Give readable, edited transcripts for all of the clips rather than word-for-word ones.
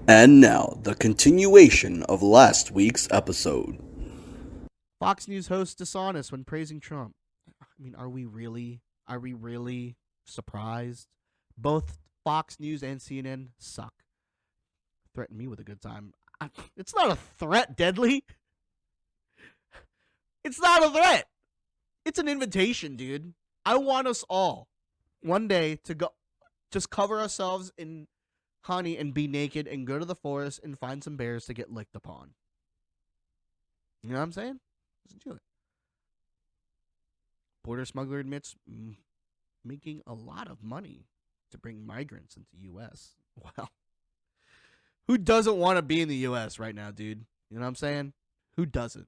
And now, the continuation of last week's episode. Fox News host dishonest when praising Trump. I mean, are we really? Are we really surprised? Both Fox News and CNN suck. Threaten me with a good time. It's not a threat, Deadly. It's not a threat. It's an invitation, dude. I want us all one day to go, just cover ourselves in honey and be naked and go to the forest and find some bears to get licked upon. You know what I'm saying? Let's do it. Border smuggler admits making a lot of money to bring migrants into U.S. Well, who doesn't want to be in the U.S. right now, dude? You know what I'm saying? Who doesn't?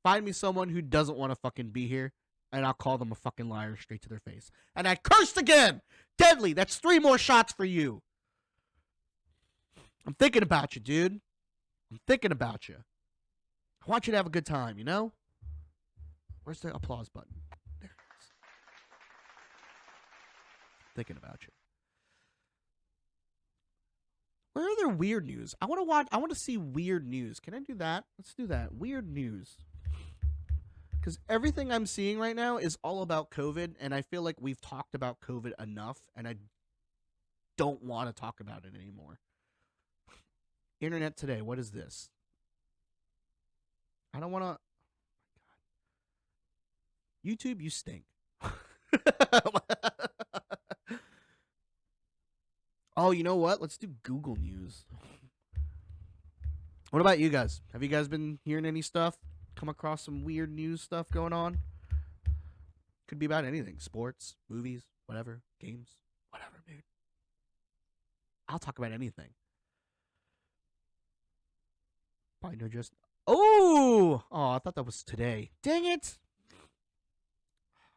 Find me someone who doesn't want to fucking be here, and I'll call them a fucking liar straight to their face. And I cursed again! Deadly, that's 3 more shots for you. I'm thinking about you, dude. I'm thinking about you. I want you to have a good time, you know? Where's the applause button? There it is. Thinking about you. Where are there weird news? I want to see weird news. Can I do that? Let's do that. Weird news. Because everything I'm seeing right now is all about COVID, and I feel like we've talked about COVID enough, and I don't want to talk about it anymore. Internet today, what is this? I don't want to. YouTube, you stink. Oh, you know what? Let's do Google News. What about you guys? Have you guys been hearing any stuff? Come across some weird news stuff going on? Could be about anything. Sports, movies, whatever, games, whatever, dude. I'll talk about anything. Probably no just. Oh, I thought that was today. Dang it.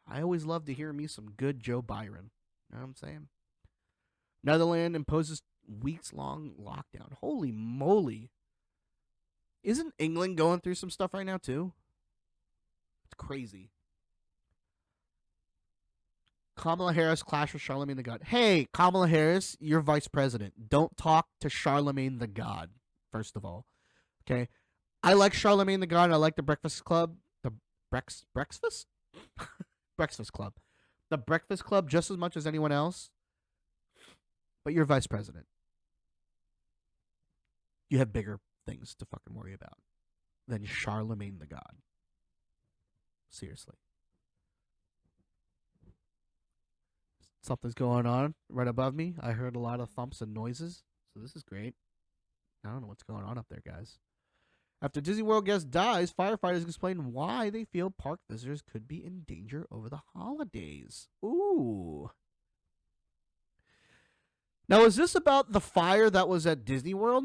I always love to hear me some good Joe Byron. You know what I'm saying? Netherlands imposes weeks-long lockdown. Holy moly. Isn't England going through some stuff right now, too? It's crazy. Kamala Harris clash with Charlemagne the God. Hey, Kamala Harris, you're vice president. Don't talk to Charlemagne the God, first of all. Okay? I like Charlemagne the God. I like the Breakfast Club. The Breakfast? Breakfast Club. The Breakfast Club just as much as anyone else. But you're vice president. You have bigger things to fucking worry about than Charlemagne the God. Seriously. Something's going on right above me. I heard a lot of thumps and noises. So this is great. I don't know what's going on up there, guys. After Disney World guest dies, firefighters explain why they feel park visitors could be in danger over the holidays. Ooh. Now, is this about the fire that was at Disney World?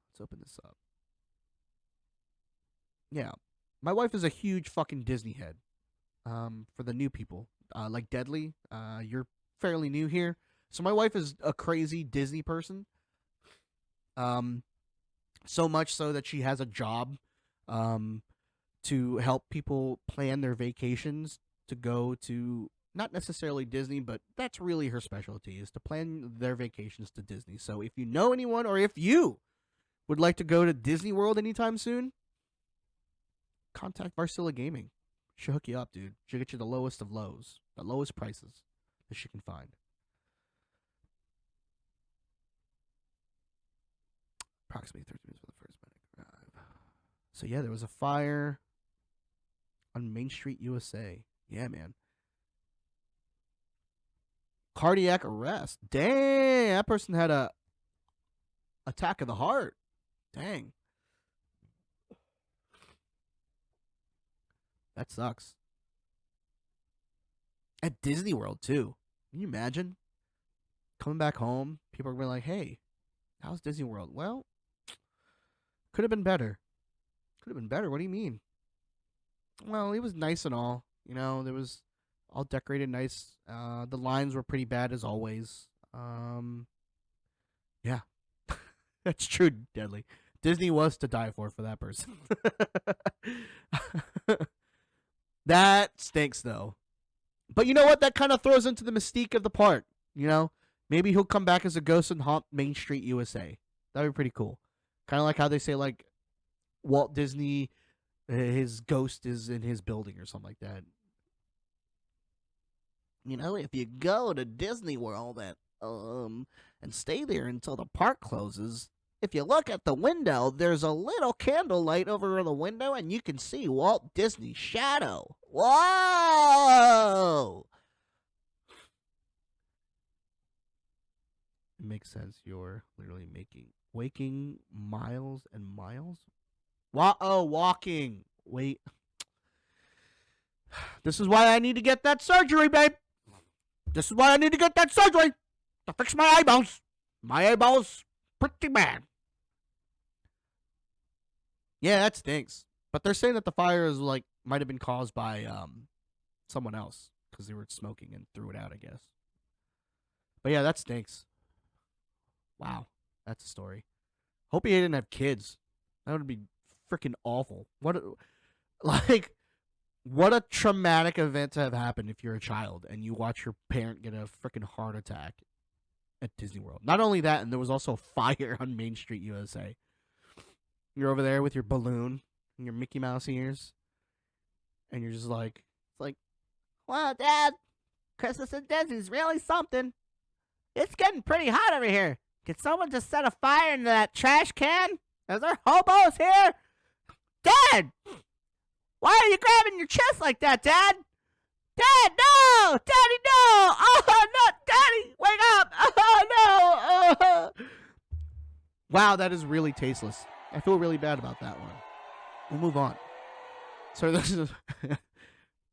Let's open this up. Yeah. My wife is a huge fucking Disney head. For the new people, like Deadly, you're fairly new here. So my wife is a crazy Disney person. So much so that she has a job to help people plan their vacations to go to not necessarily Disney, but that's really her specialty, is to plan their vacations to Disney. So if you know anyone, or if you would like to go to Disney World anytime soon, contact Varsilla Gaming. She'll hook you up, dude. She'll get you the lowest of lows, the lowest prices that she can find. Approximately 30 minutes for the first medic arrive. So yeah, there was a fire on Main Street, USA. Yeah, man. Cardiac arrest. Dang, that person had a attack of the heart. Dang. That sucks. At Disney World, too. Can you imagine? Coming back home, people are going to be like, hey, how's Disney World? Well, could have been better. Could have been better. What do you mean? Well, it was nice and all. You know, there was all decorated nice. The lines were pretty bad as always. Yeah. That's true, Deadly. Disney was to die for that person. That stinks, though. But you know what? That kind of throws into the mystique of the park. You know, Maybe he'll come back as a ghost and haunt Main Street, USA. That'd be pretty cool. Kind of like how they say like Walt Disney, his ghost is in his building or something like that. You know, if you go to Disney World and stay there until the park closes, if you look at the window, there's a little candlelight over the window and you can see Walt Disney's shadow. Whoa! It makes sense. You're literally waking miles and miles. Walking. Wait. This is why I need to get that surgery, babe. This is why I need to get that surgery to fix my eyeballs. My eyeballs pretty bad. Yeah, that stinks. But they're saying that the fire is like might have been caused by someone else because they were smoking and threw it out, I guess. But yeah, that stinks. Wow, that's a story. Hope he didn't have kids. That would be freaking awful. What a traumatic event to have happened if you're a child and you watch your parent get a freaking heart attack at Disney World. Not only that, and there was also fire on Main Street, USA. You're over there with your balloon and your Mickey Mouse ears, and you're just like, it's like, wow, Dad, Christmas at Disney's really something. It's getting pretty hot over here. Can someone just set a fire into that trash can? Is there hobos here? Dad! Why are you grabbing your chest like that, Dad? Dad, no! Daddy, no! Oh, no! Daddy, wake up! Oh, no! Oh. Wow, that is really tasteless. I feel really bad about that one. We'll move on. So this is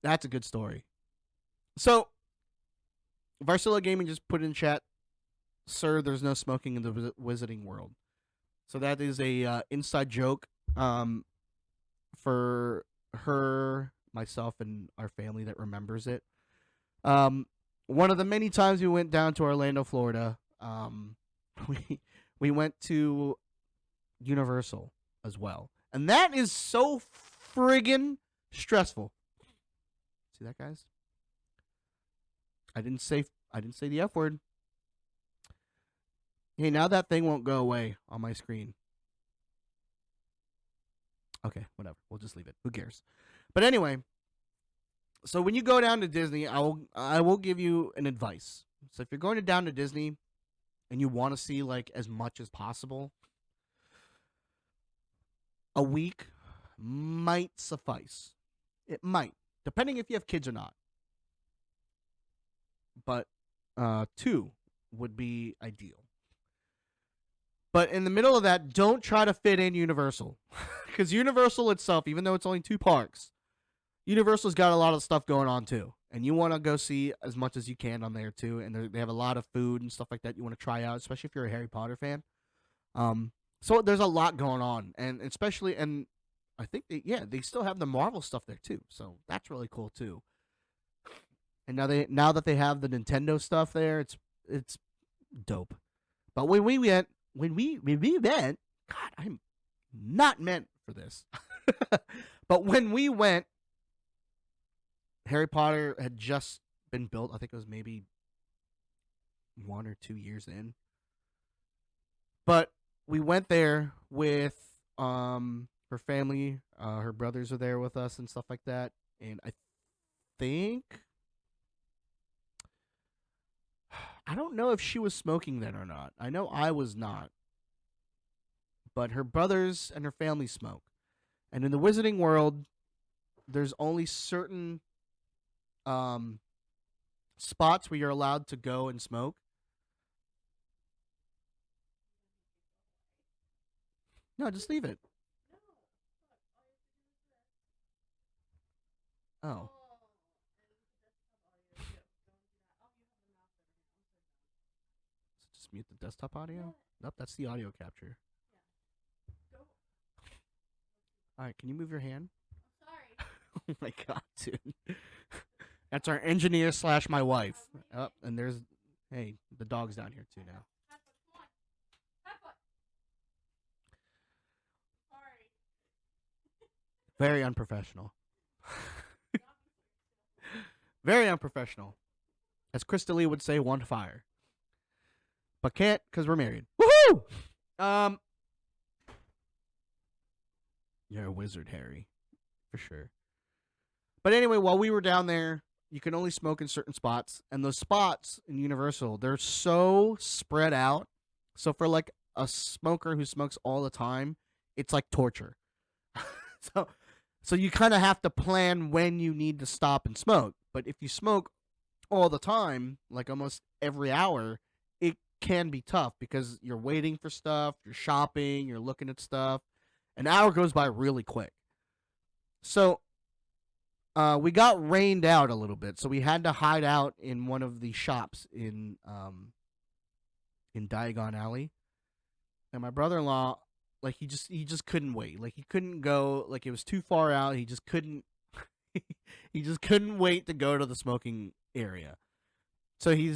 that's a good story. So Varsilla Gaming just put in chat, sir, there's no smoking in the Wizarding World. So that is a inside joke for her, myself, and our family that remembers it. One of the many times we went down to Orlando, Florida, we went to Universal as well. And that is so friggin' stressful. See that, guys? I didn't say the F word. Hey, now that thing won't go away on my screen. Okay, whatever. We'll just leave it. Who cares? But anyway, so when you go down to Disney, I will give you an advice. So if you're going down to Disney and you want to see like as much as possible, a week might suffice. It might, depending if you have kids or not. But 2 would be ideal. But in the middle of that, don't try to fit in Universal. Because Universal itself, even though it's only 2 parks, Universal's got a lot of stuff going on too. And you want to go see as much as you can on there too. And they have a lot of food and stuff like that you want to try out, especially if you're a Harry Potter fan. So there's a lot going on. And especially, and I think, they still have the Marvel stuff there too. So that's really cool too. And now that they have the Nintendo stuff there, it's dope. But when we went, God, I'm not meant for this. But when we went, Harry Potter had just been built. I think it was maybe 1 or 2 years in. But we went there with her family. Her brothers are there with us and stuff like that. And I think, I don't know if she was smoking then or not. I know I was not. But her brothers and her family smoke. And in the Wizarding World, there's only certain spots where you're allowed to go and smoke. No, just leave it. Oh. So just mute the desktop audio? Nope, that's the audio capture. Alright, can you move your hand? Oh my god, dude. That's our engineer / my wife. Oh, and there's, hey, the dog's down here too now. Very unprofessional. Very unprofessional. As Krista Lee would say, one fire. but can't because we're married. Woohoo! Um, you're a wizard, Harry, for sure. But anyway, while we were down there, you can only smoke in certain spots, and those spots in Universal, they're so spread out. So for like a smoker who smokes all the time, it's like torture. so so you kind of have to plan when you need to stop and smoke. But if you smoke all the time, like almost every hour, it can be tough because you're waiting for stuff, you're shopping, you're looking at stuff. An hour goes by really quick. So we got rained out a little bit, so we had to hide out in one of the shops in Diagon Alley. And my brother-in-law, like he just couldn't wait. Like he couldn't go. Like it was too far out. He just couldn't. he just couldn't wait to go to the smoking area. So he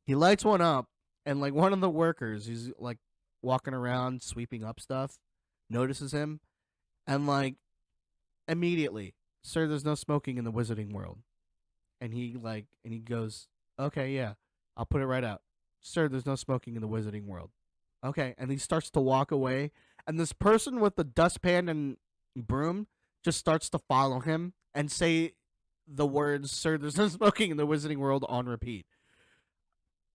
lights one up, and like one of the workers who's like walking around sweeping up stuff notices him, and like immediately, sir, there's no smoking in the wizarding world. And he goes, okay, yeah, I'll put it right out. Sir, there's no smoking in the wizarding world. Okay. And he starts to walk away. And this person with the dustpan and broom just starts to follow him and say the words, sir, there's no smoking in the wizarding world on repeat.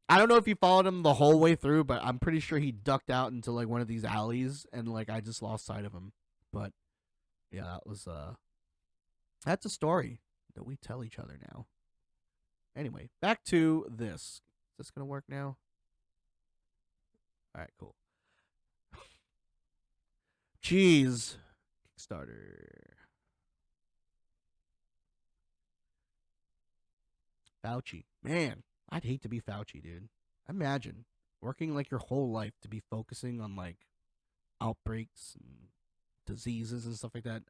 I don't know if he followed him the whole way through, but I'm pretty sure he ducked out into like one of these alleys and like I just lost sight of him. But yeah, that's a story that we tell each other now. Anyway, back to this. Is this gonna work now? All right, cool. Jeez, Kickstarter. Fauci, man, I'd hate to be Fauci, dude. Imagine working like your whole life to be focusing on like outbreaks and diseases and stuff like that.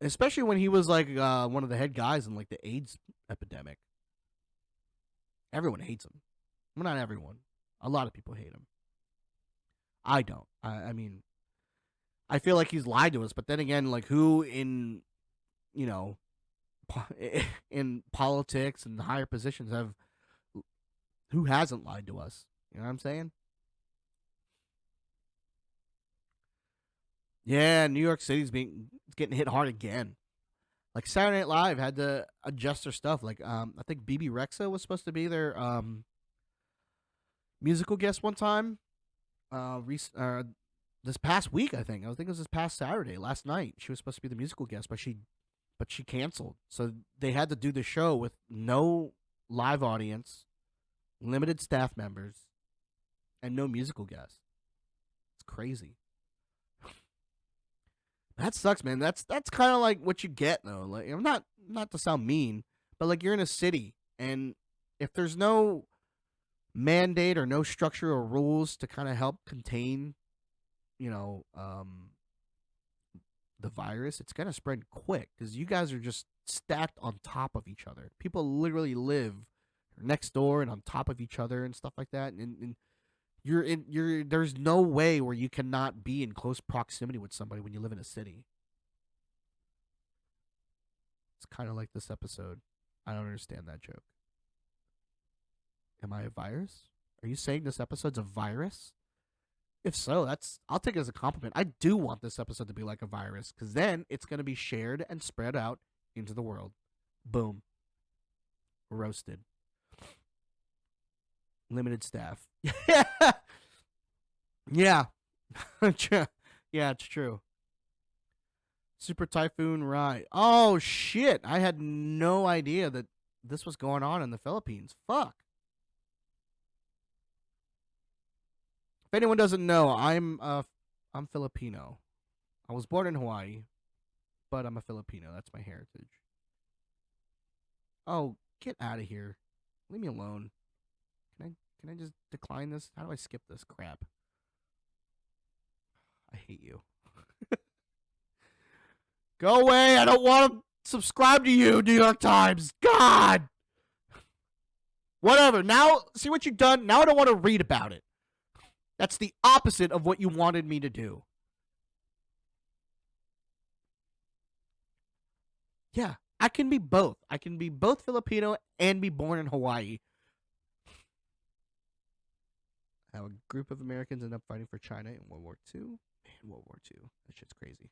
Especially when he was like one of the head guys in like the AIDS epidemic. Everyone hates him. Well, not everyone. A lot of people hate him. I don't. I mean, I feel like he's lied to us, but then again, like who in, you know, in politics and higher positions who hasn't lied to us? You know what I'm saying? Yeah, New York City's getting hit hard again. Like Saturday Night Live had to adjust their stuff. Like I think BB Rexa was supposed to be their musical guest one time. This past week, I think. I think it was this past Saturday, last night. She was supposed to be the musical guest, but she canceled. So they had to do the show with no live audience, limited staff members, and no musical guest. It's crazy. That sucks, man. That's kind of like what you get though. Like I'm not to sound mean, but like you're in a city and if there's no mandate or no structure or rules to kind of help contain, you know, the virus, it's gonna spread quick because you guys are just stacked on top of each other. People literally live next door and on top of each other and stuff like that, and there's no way where you cannot be in close proximity with somebody when you live in a city. It's kind of like this episode. I don't understand that joke. Am I a virus? Are you saying this episode's a virus? If so, I'll take it as a compliment. I do want this episode to be like a virus because then it's going to be shared and spread out into the world. Boom. Roasted. Limited staff. Yeah. Yeah, it's true. Super Typhoon Rai. Oh, shit. I had no idea that this was going on in the Philippines. Fuck. If anyone doesn't know, I'm Filipino. I was born in Hawaii, but I'm a Filipino. That's my heritage. Oh, get out of here. Leave me alone. Can I just decline this? How do I skip this crap? I hate you. Go away. I don't want to subscribe to you, New York Times. God. Whatever. Now, see what you've done? Now I don't want to read about it. That's the opposite of what you wanted me to do. Yeah, I can be both. I can be both Filipino and be born in Hawaii. How a group of Americans end up fighting for China in World War II. Man, World War II. That shit's crazy.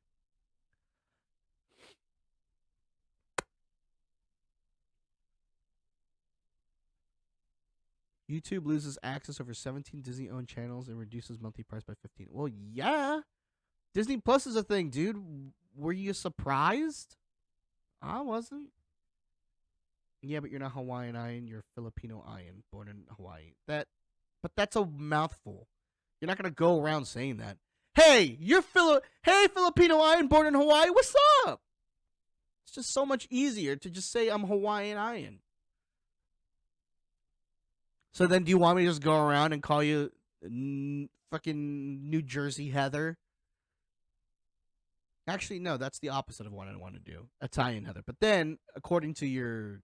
YouTube loses access over 17 Disney-owned channels and reduces monthly price by 15. Well, yeah. Disney Plus is a thing, dude. Were you surprised? I wasn't. Yeah, but you're not Hawaiian-Ayan. You're Filipino-Ayan, born in Hawaii. But that's a mouthful. You're not gonna go around saying that. Hey, Hey, Filipino-Ayan, born in Hawaii. What's up? It's just so much easier to just say I'm Hawaiian-Ayan. So then, do you want me to just go around and call you fucking New Jersey Heather? Actually, no, that's the opposite of what I want to do. Italian Heather. But then, according to your,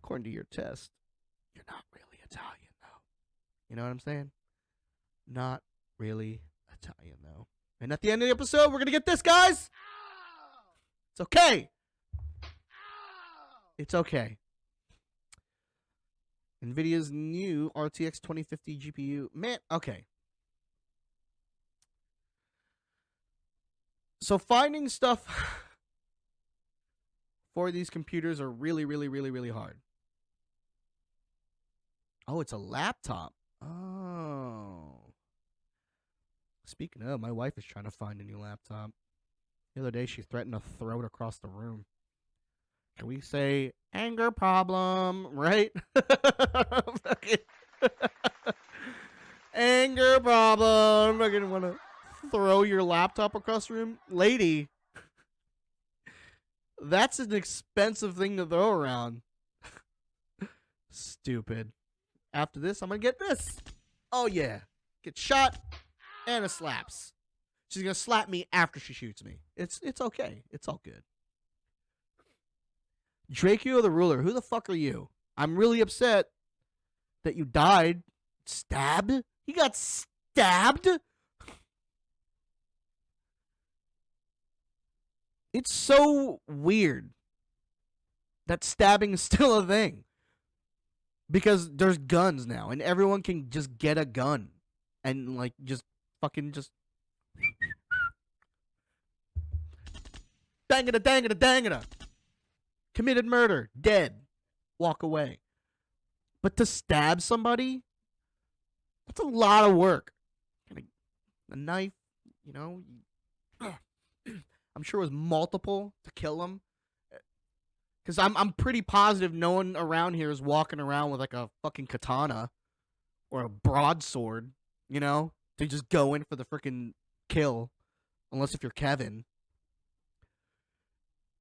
according to your test, you're not really Italian, though. You know what I'm saying? Not really Italian, though. And at the end of the episode, we're going to get this, guys. It's okay. It's okay. NVIDIA's new RTX 2050 GPU. Man, okay. So finding stuff for these computers are really, really, really, really hard. Oh, it's a laptop. Oh. Speaking of, my wife is trying to find a new laptop. The other day, she threatened to throw it across the room. Can we say anger problem, right? Anger problem. I didn't want to throw your laptop across the room. Lady, that's an expensive thing to throw around. Stupid. After this, I'm going to get this. Oh, yeah. Get shot and it slaps. She's going to slap me after she shoots me. It's okay. It's all good. Draco the Ruler, who the fuck are you? I'm really upset that you died. Stabbed? He got stabbed? It's so weird that stabbing is still a thing. Because there's guns now, and everyone can just get a gun. And, like, just fucking just... Dangada, dangada, dangada. Committed murder. Dead. Walk away. But to stab somebody, that's a lot of work. A knife, I'm sure it was multiple to kill him. Because I'm pretty positive no one around here is walking around with like a fucking katana or a broadsword, to just go in for the freaking kill. Unless if you're Kevin.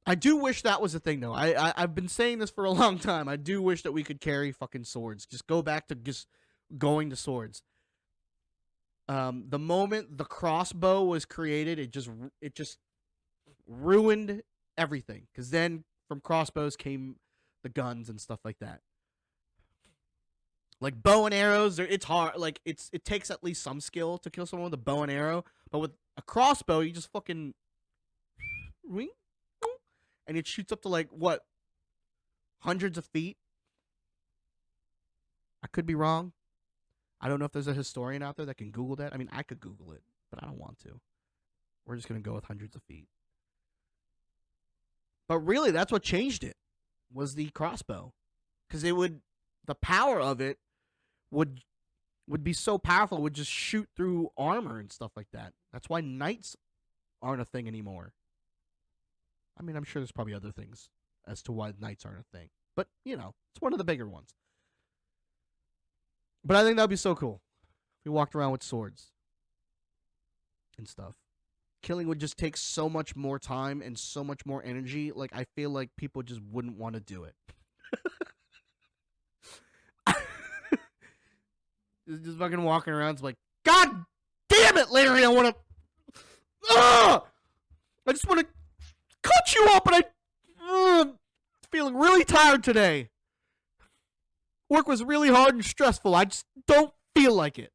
I do wish that was a thing, though. I've been saying this for a long time. I do wish that we could carry fucking swords. Just go back to just going to swords. The moment the crossbow was created, it just ruined everything. Because then from crossbows came the guns and stuff like that. Like bow and arrows, it's hard. Like it takes at least some skill to kill someone with a bow and arrow. But with a crossbow, you just fucking ring. And it shoots up to like what? Hundreds of feet. I could be wrong. I don't know if there's a historian out there that can Google that. I mean, I could Google it, but I don't want to. We're just going to go with hundreds of feet. But really, that's what changed it, was the crossbow. Because the power of it would be so powerful, it would just shoot through armor and stuff like that. That's why knights aren't a thing anymore. I mean, I'm sure there's probably other things as to why knights aren't a thing. But, it's one of the bigger ones. But I think that would be so cool if we walked around with swords and stuff. Killing would just take so much more time and so much more energy. Like, I feel like people just wouldn't want to do it. just fucking walking around, it's like, God damn it, Larry, I want to... I just want to cut you up, and I'm feeling really tired today. Work was really hard and stressful. I just don't feel like it.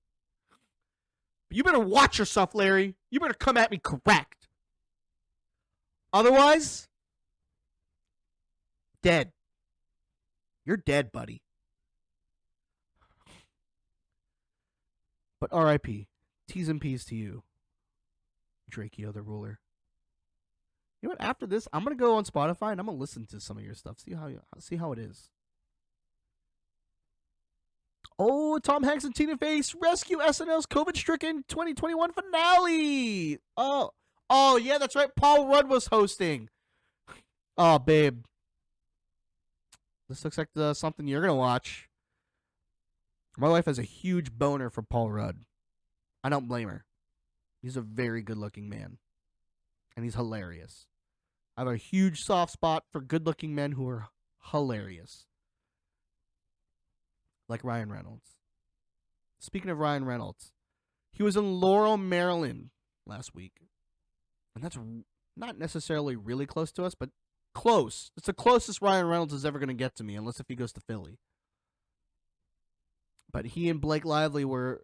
But you better watch yourself, Larry. You better come at me correct. Otherwise, dead. You're dead, buddy. But R.I.P. T's and P's to you, Drakeo the ruler. You know what? After this, I'm gonna go on Spotify and I'm gonna listen to some of your stuff. See how it is. Oh, Tom Hanks and Tina Fey rescue SNL's COVID-stricken 2021 finale. Oh yeah, that's right. Paul Rudd was hosting. Oh, babe, this looks like something you're gonna watch. My wife has a huge boner for Paul Rudd. I don't blame her. He's a very good-looking man, and he's hilarious. I have a huge soft spot for good-looking men who are hilarious, like Ryan Reynolds. Speaking of Ryan Reynolds, he was in Laurel, Maryland last week, and that's not necessarily really close to us, but close. It's the closest Ryan Reynolds is ever going to get to me, unless if he goes to Philly. But he and Blake Lively were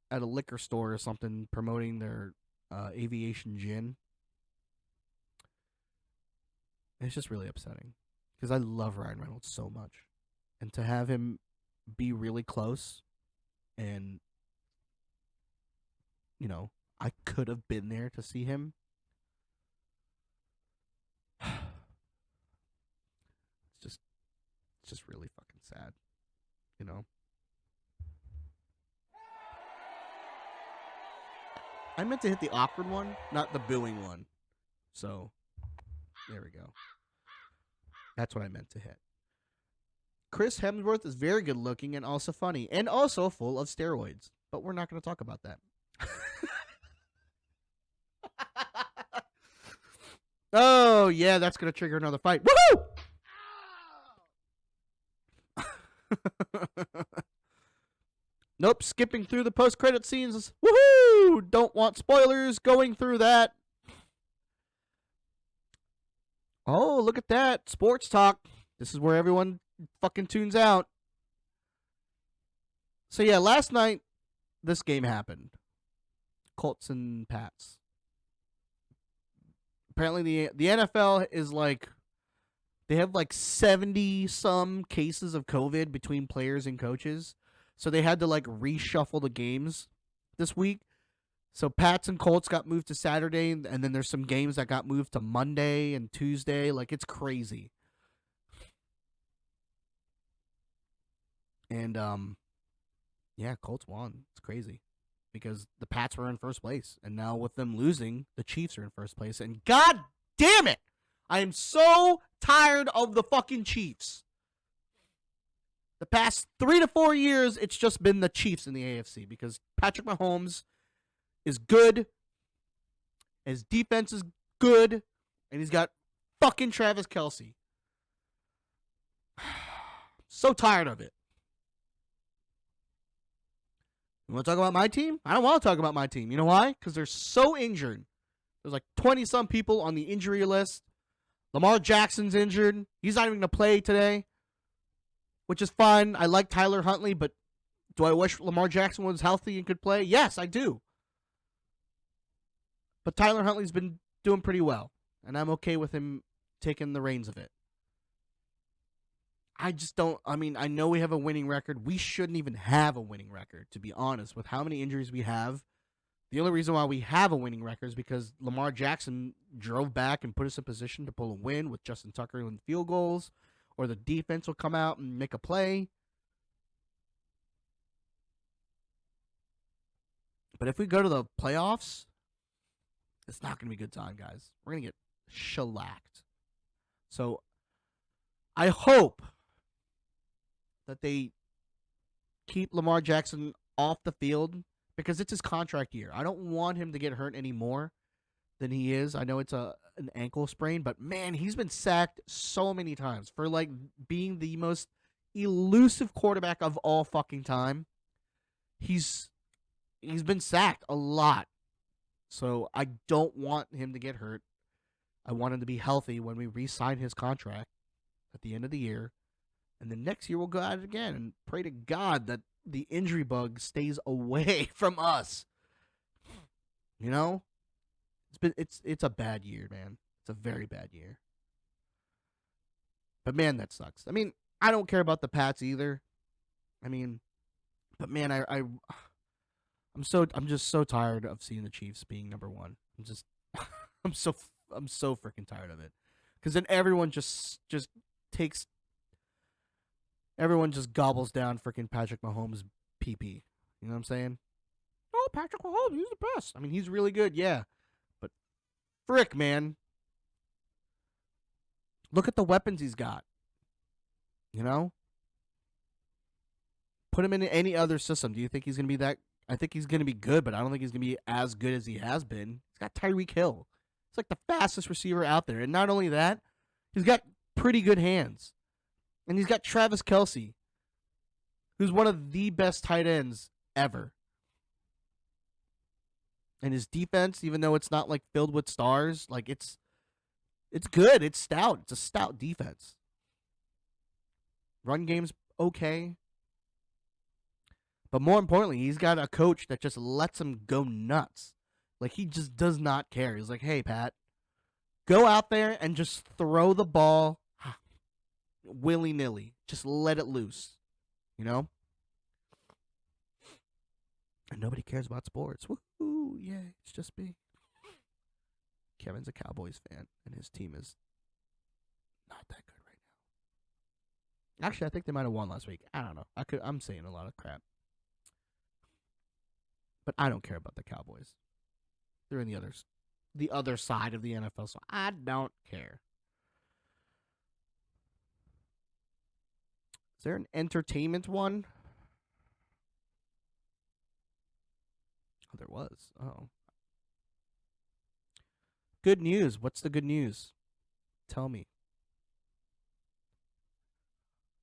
at a liquor store or something promoting their aviation gin. It's just really upsetting because I love Ryan Reynolds so much. And to have him be really close and, you know, I could have been there to see him. It's just really fucking sad, you know? I meant to hit the awkward one, not the booing one. So, there we go. That's what I meant to hit. Chris Hemsworth is very good looking and also funny and also full of steroids. But we're not going to talk about that. Oh, yeah, that's going to trigger another fight. Woohoo! Nope, skipping through the post-credit scenes. Woohoo! Don't want spoilers going through that. Oh, look at that. Sports talk. This is where everyone fucking tunes out. So, yeah, last night, this game happened. Colts and Pats. Apparently, the NFL is like, they have like 70-some cases of COVID between players and coaches. So they had to like reshuffle the games this week. So Pats and Colts got moved to Saturday, and then there's some games that got moved to Monday and Tuesday. Like, it's crazy. And yeah, Colts won. It's crazy because the Pats were in first place, and now with them losing, the Chiefs are in first place. And god damn it, I am so tired of the fucking Chiefs. The past 3 to 4 years, it's just been the Chiefs in the AFC because Patrick Mahomes is good, his defense is good, and he's got fucking Travis Kelce. So tired of it. You want to talk about my team? I don't want to talk about my team. You know why? Because they're so injured. There's like 20-some people on the injury list. Lamar Jackson's injured. He's not even going to play today, which is fine. I like Tyler Huntley, but do I wish Lamar Jackson was healthy and could play? Yes, I do. But Tyler Huntley's been doing pretty well, and I'm okay with him taking the reins of it. I just don't, I mean, I know we have a winning record. We shouldn't even have a winning record, to be honest, with how many injuries we have. The only reason why we have a winning record is because Lamar Jackson drove back and put us in position to pull a win with Justin Tucker and field goals, or the defense will come out and make a play. But if we go to the playoffs, it's not going to be a good time, guys. We're going to get shellacked. So I hope that they keep Lamar Jackson off the field because it's his contract year. I don't want him to get hurt any more than he is. I know it's an ankle sprain, but man, he's been sacked so many times for like being the most elusive quarterback of all fucking time. He's been sacked a lot. So I don't want him to get hurt. I want him to be healthy when we re-sign his contract at the end of the year. And then next year we'll go at it again and pray to God that the injury bug stays away from us. You know? It's a bad year, man. It's a very bad year. But man, that sucks. I mean, I don't care about the Pats either. I mean, but man, I'm I'm just so tired of seeing the Chiefs being number one. I'm just I'm so I'm so freaking tired of it. Because then everyone just takes everyone just gobbles down freaking Patrick Mahomes PP. You know what I'm saying? Oh, Patrick Mahomes, he's the best. I mean, he's really good, yeah. But frick, man. Look at the weapons he's got. You know? Put him in any other system. Do you think he's going to be that? I think he's going to be good, but I don't think he's going to be as good as he has been. He's got Tyreek Hill. He's like the fastest receiver out there. And not only that, he's got pretty good hands. And he's got Travis Kelce, who's one of the best tight ends ever. And his defense, even though it's not like filled with stars, like it's good. It's stout. It's a stout defense. Run game's okay. But more importantly, he's got a coach that just lets him go nuts. Like, he just does not care. He's like, hey, Pat, go out there and just throw the ball willy-nilly. Just let it loose. You know? And nobody cares about sports. Woohoo, yay, it's just me. Kevin's a Cowboys fan, and his team is not that good right now. Actually, I think they might have won last week. I don't know. I'm saying a lot of crap. But I don't care about the Cowboys. They're in the other side of the NFL, so I don't care. Is there an entertainment one? Oh, there was. Oh. Good news. What's the good news? Tell me.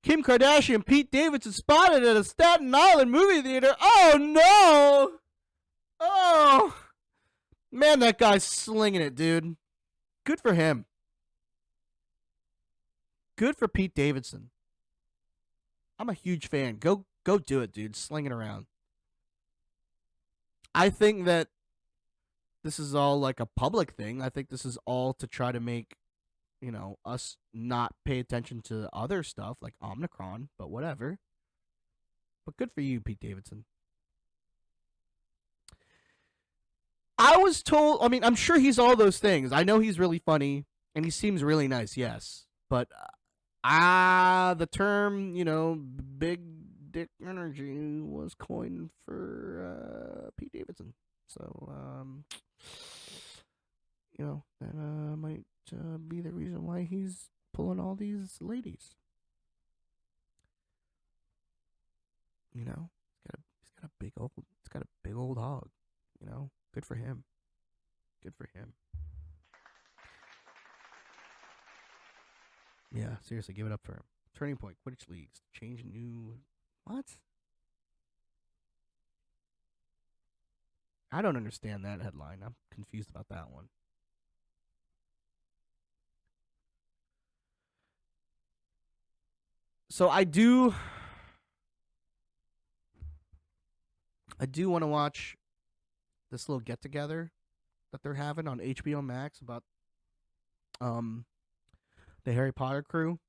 Kim Kardashian and Pete Davidson spotted at a Staten Island movie theater. Oh, no! Oh! Man, that guy's slinging it, dude. Good for him. Good for Pete Davidson. I'm a huge fan. Go do it, dude. Sling it around. I think that this is all like a public thing. I think this is all to try to make, us not pay attention to other stuff like Omicron, but whatever. But good for you, Pete Davidson. I was told, I'm sure he's all those things. I know he's really funny and he seems really nice, yes. But the term, big dick energy was coined for Pete Davidson. So, that might be the reason why he's pulling all these ladies. He's got a big old hog, Good for him. Good for him. Yeah, seriously, give it up for him. Turning Point, Quidditch Leagues, change new... What? I don't understand that headline. I'm confused about that one. So I do want to watch this little get together that they're having on HBO Max about the Harry Potter crew.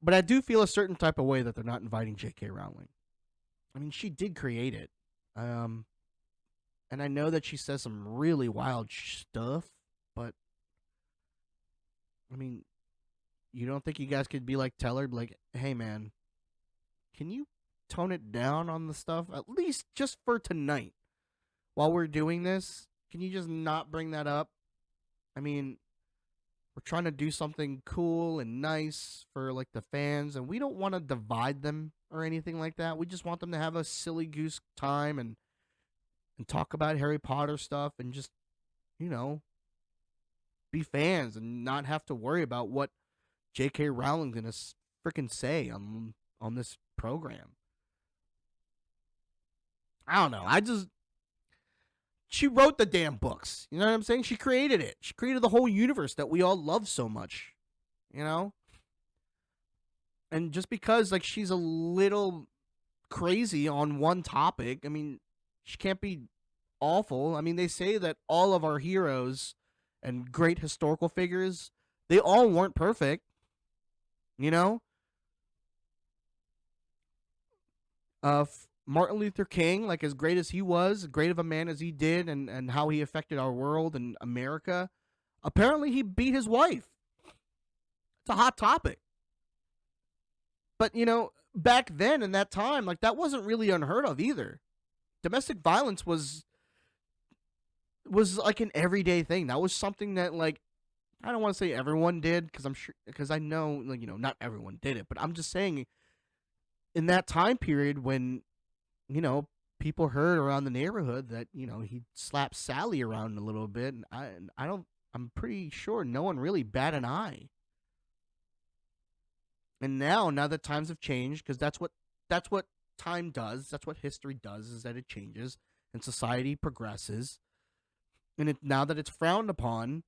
But I do feel a certain type of way that they're not inviting J.K. Rowling. I mean, she did create it. And I know that she says some really wild stuff, but I mean, you don't think you guys could be like, tell her, like, hey man, can you tone it down on the stuff, at least just for tonight while we're doing this? Can you just not bring that up? I mean, we're trying to do something cool and nice for like the fans, and we don't want to divide them or anything like that. We just want them to have a silly goose time and talk about Harry Potter stuff and just, be fans and not have to worry about what J.K. Rowling's gonna freaking say on this program. I don't know. She wrote the damn books. You know what I'm saying? She created it. She created the whole universe that we all love so much. And just because like she's a little crazy on one topic, I mean, she can't be awful. I mean, they say that all of our heroes and great historical figures, they all weren't perfect. Martin Luther King, like as great as he was, great of a man as he did, and how he affected our world and America, apparently he beat his wife. It's a hot topic. But, back then in that time, like that wasn't really unheard of either. Domestic violence was like an everyday thing. That was something that, like, I don't want to say everyone did, because I know, like, not everyone did it, but I'm just saying in that time period when, you know, people heard around the neighborhood that, he slapped Sally around a little bit, and I'm pretty sure no one really bat an eye. And now that times have changed, because that's what time does. That's what history does, is that it changes and society progresses. And now that it's frowned upon,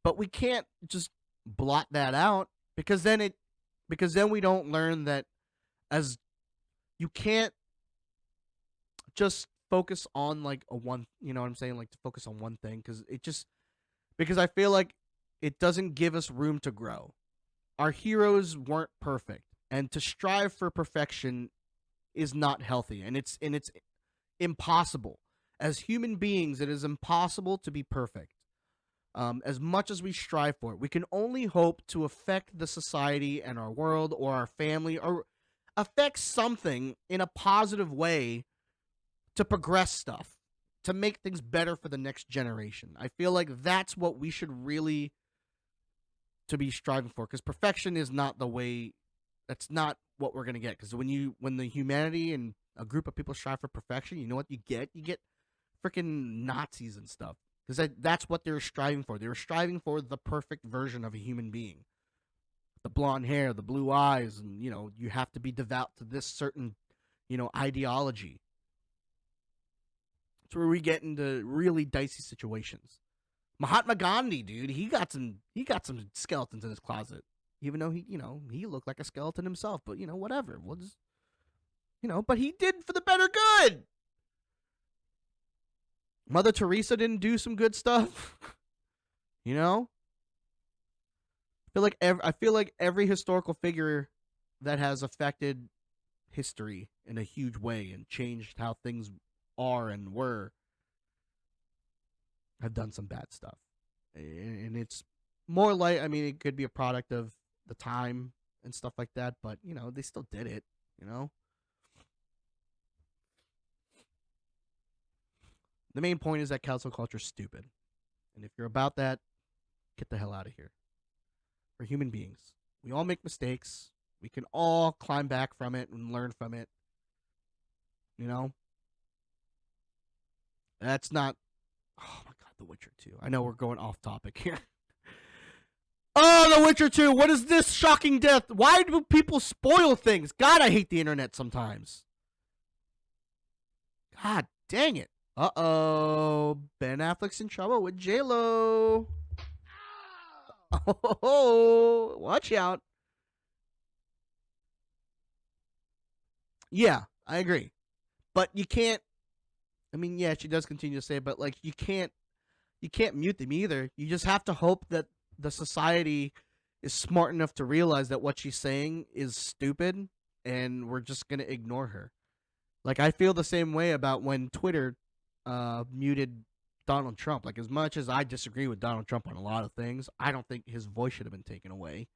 but we can't just blot that out, because then we don't learn that, as you can't just focus on like a one, you know what I'm saying, like to focus on one thing, because I feel like it doesn't give us room to grow. Our heroes weren't perfect, and to strive for perfection is not healthy, and it's impossible. As human beings, it is impossible to be perfect. As much as we strive for it, we can only hope to affect the society and our world or our family, or affect something in a positive way to progress stuff, to make things better for the next generation. I feel like that's what we should really to be striving for, because perfection is not the way. That's not what we're gonna get. Because when the humanity and a group of people strive for perfection, you know what you get? You get freaking Nazis and stuff, because that's what they're striving for. They're striving for the perfect version of a human being. The blonde hair, the blue eyes, and you have to be devout to this certain ideology. It's where we get into really dicey situations. Mahatma Gandhi, dude, he got some skeletons in his closet, even though he looked like a skeleton himself. But whatever. We'll just, but he did for the better good. Mother Teresa didn't do some good stuff. I feel like every historical figure that has affected history in a huge way and changed how things are and were have done some bad stuff. And it's more like, I mean, it could be a product of the time and stuff like that, but they still did it. The main point is that cancel culture is stupid, and if you're about that, get the hell out of here. We're human beings. We all make mistakes. We can all climb back from it and learn from it. That's not. Oh my god, The Witcher 2. I know we're going off topic here. Oh, The Witcher 2. What is this shocking death? Why do people spoil things? God, I hate the internet sometimes. God dang it. Uh-oh. Ben Affleck's in trouble with J-Lo. Oh, watch out. Yeah, I agree. But you can't. I mean, yeah, she does continue to say it, but like you can't mute them either. You just have to hope that the society is smart enough to realize that what she's saying is stupid, and we're just gonna ignore her. Like, I feel the same way about when Twitter muted Donald Trump. Like, as much as I disagree with Donald Trump on a lot of things, I don't think his voice should have been taken away.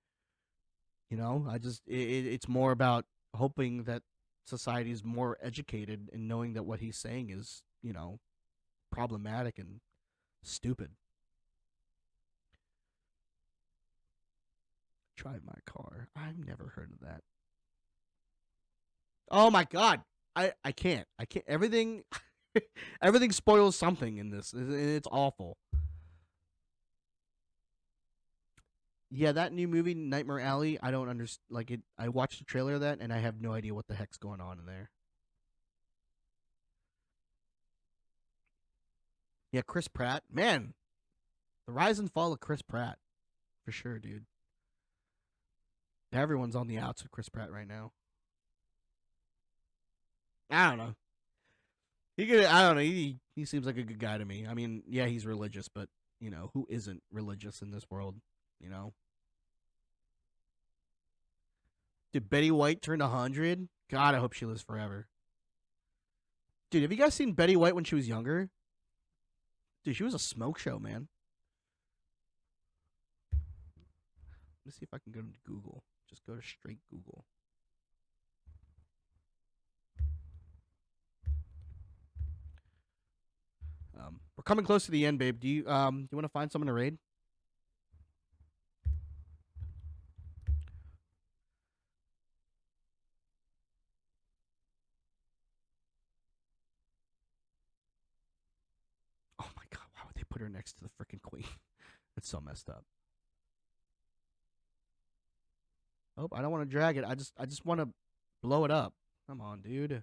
It's more about hoping that society is more educated and knowing that what he's saying is, problematic and stupid. Drive my car. I've never heard of that. Oh my god. I can't. Everything everything spoils something in this. It's awful. Yeah, that new movie Nightmare Alley, I don't understand, like it. I watched the trailer of that and I have no idea what the heck's going on in there. Yeah, Chris Pratt. Man, the rise and fall of Chris Pratt. For sure, dude. Everyone's on the outs with Chris Pratt right now. I don't know. I don't know. He seems like a good guy to me. I mean, yeah, he's religious, but who isn't religious in this world? You know. Did Betty White turn 100? God, I hope she lives forever. Dude, have you guys seen Betty White when she was younger? Dude, she was a smoke show, man. Let me see if I can go to Google. Just go to straight Google. We're coming close to the end, babe. Do you want to find someone to raid? Oh my god, why would they put her next to the freaking queen? It's so messed up. Oh, I don't want to drag it. I just want to blow it up. Come on, dude.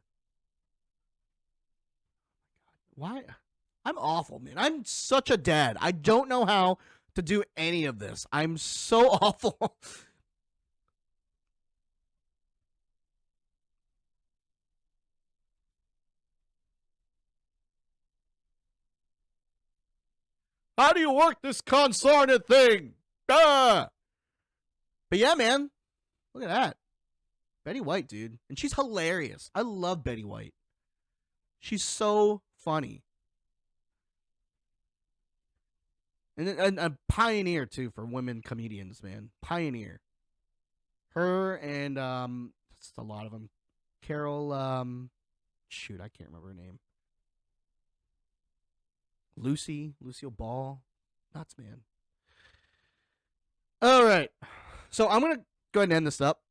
Why? I'm awful, man. I'm such a dad. I don't know how to do any of this. I'm so awful. How do you work this consarned thing? Ah! But yeah, man. Look at that. Betty White, dude. And she's hilarious. I love Betty White. She's so funny. And a pioneer, too, for women comedians, man. Pioneer. Her and, that's a lot of them. Carol, shoot, I can't remember her name. Lucille Ball. Nuts, man. All right. So I'm going to go ahead and end this up.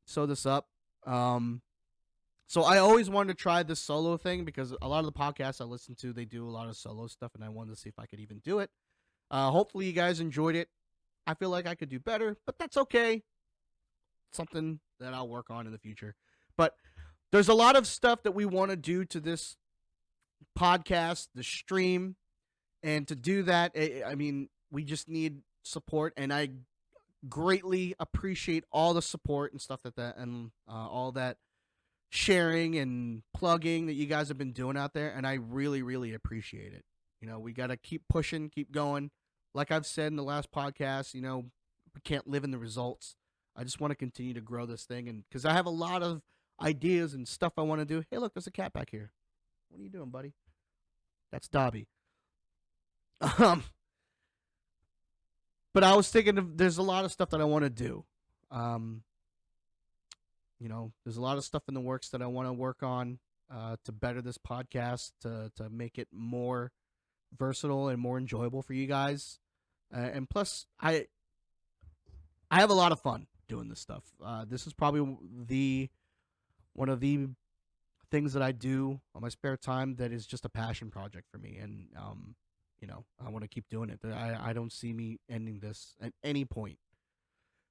Sew this up. So I always wanted to try this solo thing because a lot of the podcasts I listen to, they do a lot of solo stuff, and I wanted to see if I could even do it. Hopefully you guys enjoyed it. I feel like I could do better, but that's okay. Something that I'll work on in the future. But there's a lot of stuff that we want to do to this podcast, the stream, and to do that, I mean, we just need support, and I greatly appreciate all the support and stuff and all that sharing and plugging that you guys have been doing out there, and I really, really appreciate it. You know, we got to keep pushing, keep going. Like I've said in the last podcast, you know, we can't live in the results. I just want to continue to grow this thing, and because I have a lot of ideas and stuff I want to do. Hey, look, there's a cat back here. What are you doing, buddy? That's Dobby. But I was thinking there's a lot of stuff that I want to do. You know, there's a lot of stuff in the works that I want to work on to better this podcast, to make it more versatile and more enjoyable for you guys. And plus, I have a lot of fun doing this stuff. This is probably one of the things that I do on my spare time that is just a passion project for me. And you know, I want to keep doing it. I don't see me ending this at any point.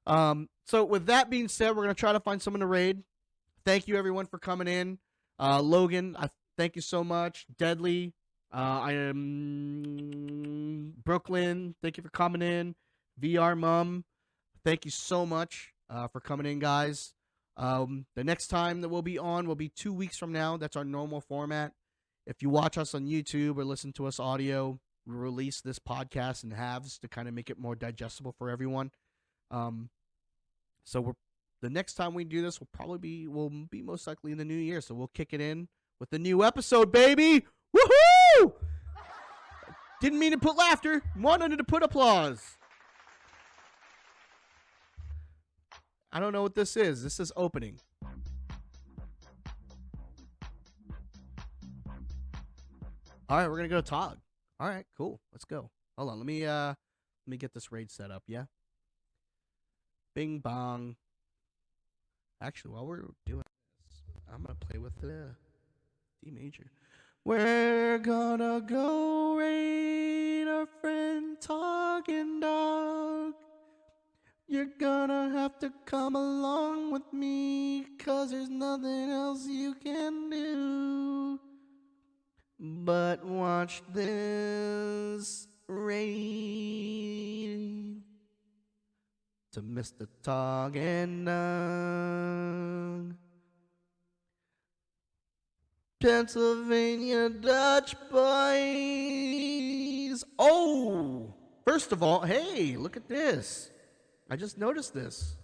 So with that being said, we're going to try to find someone to raid. Thank you everyone for coming in. Logan, I thank you so much. Deadly, I am Brooklyn. Thank you for coming in. VR Mum, thank you so much for coming in, guys. The next time that we'll be on will be 2 weeks from now. That's our normal format. If you watch us on YouTube or listen to us audio, we release this podcast in halves to kind of make it more digestible for everyone. So the next time we do this will be most likely in the new year. So we'll kick it in with the new episode, baby. Woohoo! Didn't mean to put laughter. Wanted to put applause. I don't know what this is. This is opening. All right, we're gonna go to Tog. All right, cool. Let's go. Hold on. Let me get this raid set up. Yeah. Bing bong. Actually, while we're doing this, I'm gonna play with the D major. We're gonna go raid our friend Talking Dog. You're gonna have to come along with me, 'cause there's nothing else you can do but watch this raid to Mr. Talking Dog. Pennsylvania Dutch boys. Oh, first of all, hey, look at this. I just noticed this.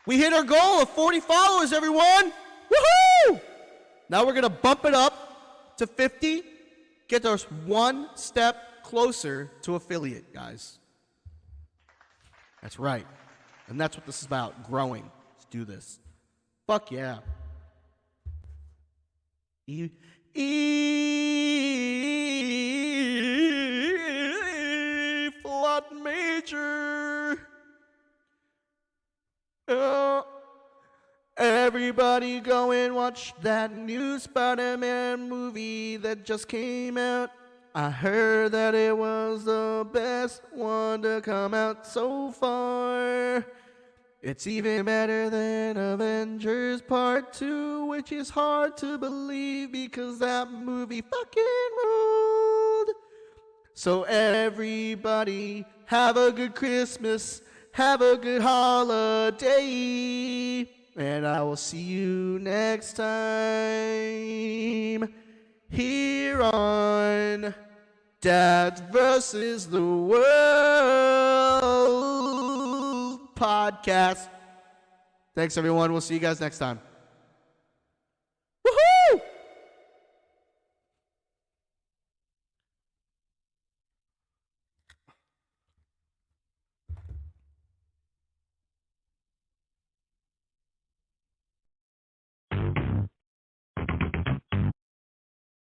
We hit our goal of 40 followers, everyone. Woohoo! Now we're going to bump it up to 50. Get us one step closer to affiliate, guys. That's right. And that's what this is about, growing. Let's do this. Fuck yeah. E flat major. Everybody go and watch that new Spider-Man movie that just came out. I heard that it was the best one to come out so far. It's even better than Avengers Part 2, which is hard to believe because that movie fucking ruled. So everybody, have a good Christmas, have a good holiday, and I will see you next time here on Dads versus the World podcast. Thanks, everyone. We'll see you guys next time.